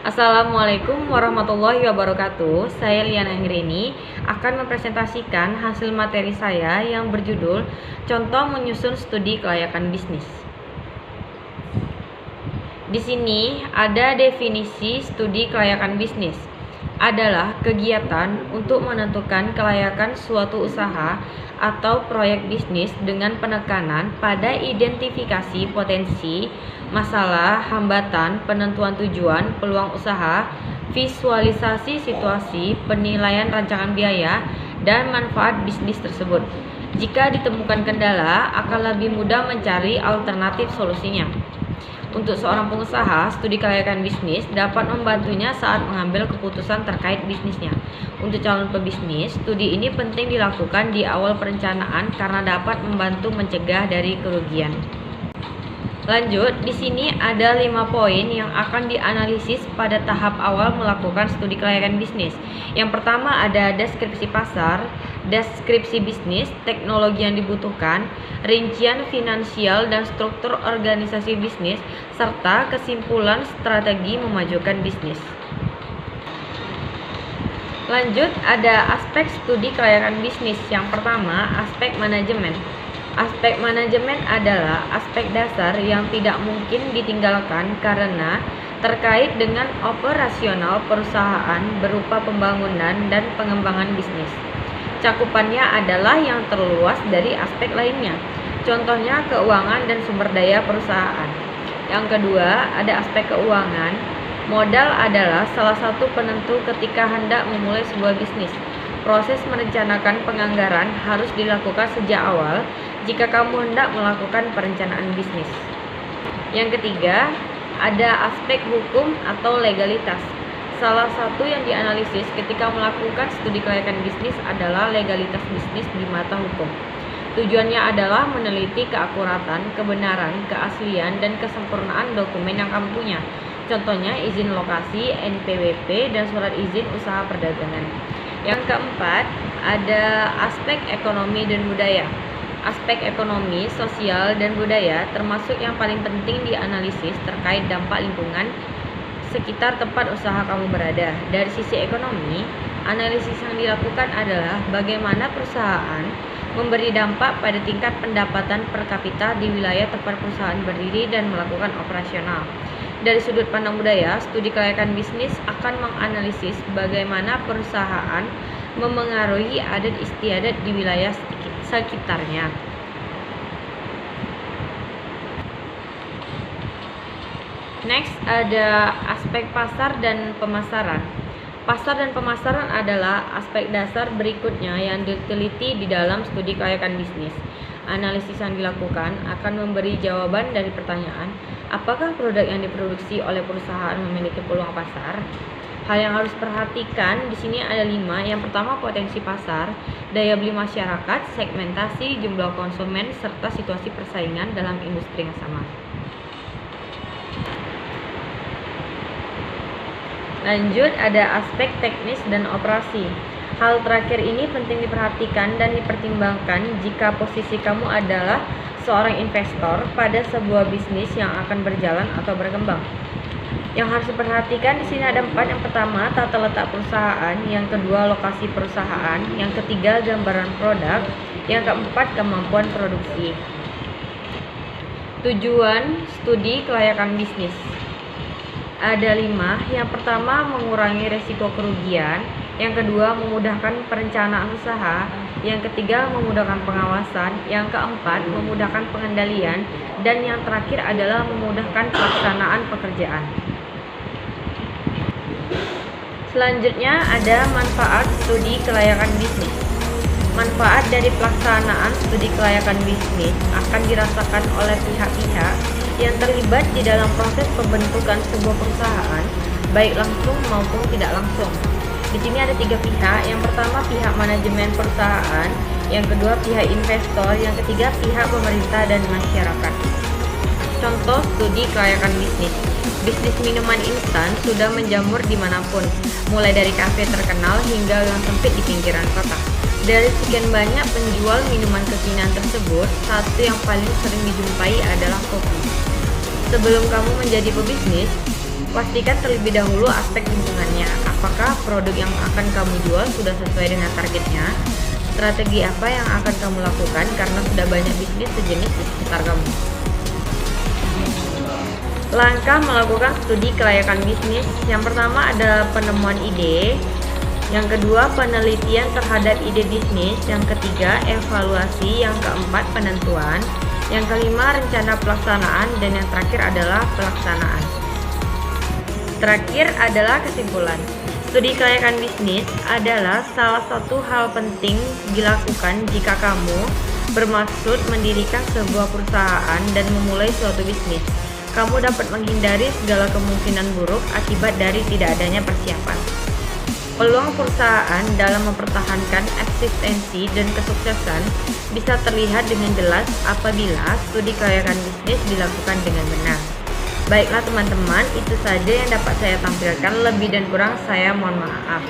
Assalamualaikum warahmatullahi wabarakatuh. Saya Liana Anggreni akan mempresentasikan hasil materi saya yang berjudul Contoh Menyusun Studi Kelayakan Bisnis. Di sini ada definisi studi kelayakan bisnis. Adalah kegiatan untuk menentukan kelayakan suatu usaha atau proyek bisnis dengan penekanan pada identifikasi potensi, masalah, hambatan, penentuan tujuan, peluang usaha, visualisasi situasi, penilaian rancangan biaya, dan manfaat bisnis tersebut. Jika ditemukan kendala, akan lebih mudah mencari alternatif solusinya. Untuk seorang pengusaha, studi kelayakan bisnis dapat membantunya saat mengambil keputusan terkait bisnisnya. Untuk calon pebisnis, studi ini penting dilakukan di awal perencanaan karena dapat membantu mencegah dari kerugian. Lanjut, di sini ada 5 poin yang akan dianalisis pada tahap awal melakukan studi kelayakan bisnis. Yang pertama ada deskripsi pasar, deskripsi bisnis, teknologi yang dibutuhkan, rincian finansial dan struktur organisasi bisnis, serta kesimpulan strategi memajukan bisnis. Lanjut, ada aspek studi kelayakan bisnis. Yang pertama, aspek manajemen. Aspek manajemen adalah aspek dasar yang tidak mungkin ditinggalkan karena terkait dengan operasional perusahaan berupa pembangunan dan pengembangan bisnis. Cakupannya adalah yang terluas dari aspek lainnya, contohnya keuangan dan sumber daya perusahaan. Yang kedua, ada aspek keuangan. Modal adalah salah satu penentu ketika hendak memulai sebuah bisnis. Proses merencanakan penganggaran harus dilakukan sejak awal jika kamu hendak melakukan perencanaan bisnis. Yang ketiga, ada aspek hukum atau legalitas. Salah satu yang dianalisis ketika melakukan studi kelayakan bisnis adalah legalitas bisnis di mata hukum. Tujuannya adalah meneliti keakuratan, kebenaran, keaslian, dan kesempurnaan dokumen yang kamu punya. Contohnya izin lokasi, NPWP, dan surat izin usaha perdagangan. Yang keempat, ada aspek ekonomi dan budaya. Aspek ekonomi, sosial, dan budaya termasuk yang paling penting dianalisis terkait dampak lingkungan sekitar tempat usaha kamu berada. Dari sisi ekonomi, analisis yang dilakukan adalah bagaimana perusahaan memberi dampak pada tingkat pendapatan per kapita di wilayah tempat perusahaan berdiri dan melakukan operasional. Dari sudut pandang budaya, studi kelayakan bisnis akan menganalisis bagaimana perusahaan memengaruhi adat istiadat di wilayah sekitarnya. Next, ada aspek pasar dan pemasaran. Pasar dan pemasaran adalah aspek dasar berikutnya yang diteliti di dalam studi kelayakan bisnis. Analisis yang dilakukan akan memberi jawaban dari pertanyaan, apakah produk yang diproduksi oleh perusahaan memiliki peluang pasar? Hal yang harus perhatikan di sini ada 5. Yang pertama, potensi pasar, daya beli masyarakat, segmentasi, jumlah konsumen, serta situasi persaingan dalam industri yang sama. Lanjut, ada aspek teknis dan operasi. Hal terakhir ini penting diperhatikan dan dipertimbangkan jika posisi kamu adalah seorang investor pada sebuah bisnis yang akan berjalan atau berkembang. Yang harus diperhatikan di sini ada 4. Yang pertama, tata letak perusahaan. Yang kedua, lokasi perusahaan. Yang ketiga, gambaran produk. Yang keempat, kemampuan produksi. Tujuan studi kelayakan bisnis ada 5. Yang pertama, mengurangi resiko kerugian. Yang kedua, memudahkan perencanaan usaha. Yang ketiga, memudahkan pengawasan. Yang keempat, memudahkan pengendalian. Dan yang terakhir adalah memudahkan pelaksanaan pekerjaan. Selanjutnya ada manfaat studi kelayakan bisnis. Manfaat dari pelaksanaan studi kelayakan bisnis akan dirasakan oleh pihak-pihak yang terlibat di dalam proses pembentukan sebuah perusahaan, baik langsung maupun tidak langsung. Di sini ada 3 pihak. Yang pertama, pihak manajemen perusahaan. Yang kedua, pihak investor. Yang ketiga, pihak pemerintah dan masyarakat. Contoh studi kelayakan bisnis. Bisnis minuman instan sudah menjamur dimanapun, mulai dari kafe terkenal hingga gang sempit di pinggiran kota. Dari sekian banyak penjual minuman kekinian tersebut, satu yang paling sering dijumpai adalah kopi. Sebelum kamu menjadi pebisnis, Pastikan terlebih dahulu aspek lingkungannya. Apakah produk yang akan kamu jual sudah sesuai dengan targetnya? Strategi apa yang akan kamu lakukan karena sudah banyak bisnis sejenis di sekitar kamu? Langkah melakukan studi kelayakan bisnis. Yang pertama adalah penemuan ide. Yang kedua, penelitian terhadap ide bisnis. Yang ketiga, evaluasi. Yang keempat, penentuan. Yang kelima, rencana pelaksanaan. Dan yang terakhir adalah pelaksanaan. Terakhir adalah kesimpulan. Studi kelayakan bisnis adalah salah satu hal penting dilakukan jika kamu bermaksud mendirikan sebuah perusahaan dan memulai suatu bisnis. Kamu dapat menghindari segala kemungkinan buruk akibat dari tidak adanya persiapan. Peluang perusahaan dalam mempertahankan eksistensi dan kesuksesan bisa terlihat dengan jelas apabila studi kelayakan bisnis dilakukan dengan benar. Baiklah teman-teman, itu saja yang dapat saya tampilkan. Lebih dan kurang saya mohon maaf.